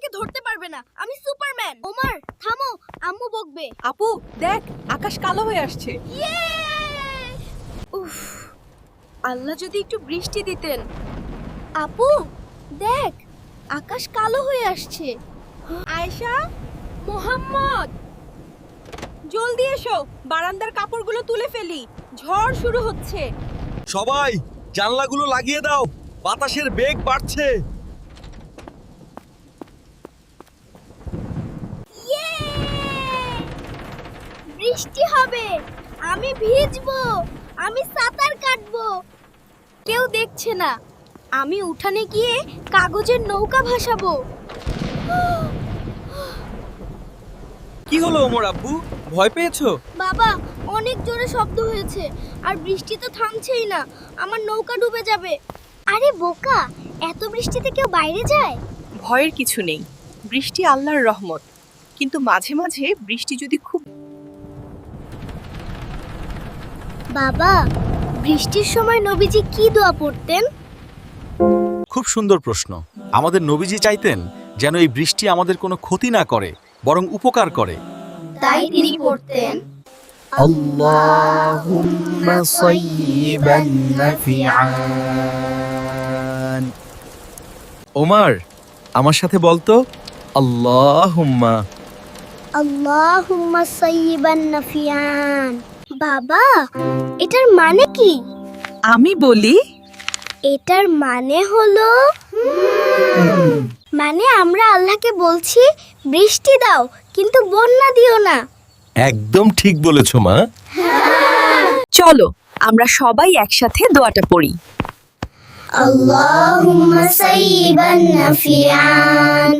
আমাকে ধরতে পারবে না, আমি সুপারম্যান। ওমর থামো, আম্মু বকবে। আপু দেখ, আকাশ কালো হয়ে আসছে। উফ, আল্লাহ যদি একটু বৃষ্টি দিতেন। আপু দেখ, আকাশ কালো হয়ে আসছে। আয়েশা, মোহাম্মদ, জলদি এসো, বারান্দার কাপড়গুলো তুলে ফেলি, ঝড় শুরু হচ্ছে। সবাই জানলাগুলো লাগিয়ে দাও, বাতাসের বেগ বাড়ছে। বৃষ্টি হবে, আমি ভিজবো, আমি সাঁতার কাটবো। কেউ দেখছে না, আমি উঠানে গিয়ে কাগজের নৌকা ভাসাবো। কি হলো ওমর আব্বু, ভয় পেয়েছো? বাবা, অনেক জোরে শব্দ হয়েছে আর বৃষ্টি তো থামছেই না, আমার নৌকা ডুবে যাবে। আরে বোকা, এত বৃষ্টিতে কেউ বাইরে যায়? ভয়ের কিছু নেই, বৃষ্টি আল্লাহর রহমত, কিন্তু মাঝে মাঝে বৃষ্টি যদি খুব। বাবা, বৃষ্টির সময় নবীজি কি দোয়া পড়তেন? খুব সুন্দর প্রশ্ন। আমাদের নবীজি চাইতেন যেন এই বৃষ্টি আমাদের কোনো ক্ষতি না করে, বরং উপকার করে। তাই তিনি পড়তেন, اللهم صيبا نافعا। ওমর, আমার সাথে বলতো আল্লাহুম্মা। আল্লাহুম্মা সাইয়্যিবান নাফিয়ান। বাবা, এটার মানে কি? আমি বলি, এটার মানে হলো মানে আমরা আল্লাহকে বলছি বৃষ্টি দাও, কিন্তু বন্যা দিও না। একদম ঠিক বলেছো মা। চলো আমরা সবাই একসাথে দোয়াটা পড়ি। আল্লাহুম্মা সাইয়্যিবান নাফিয়ান,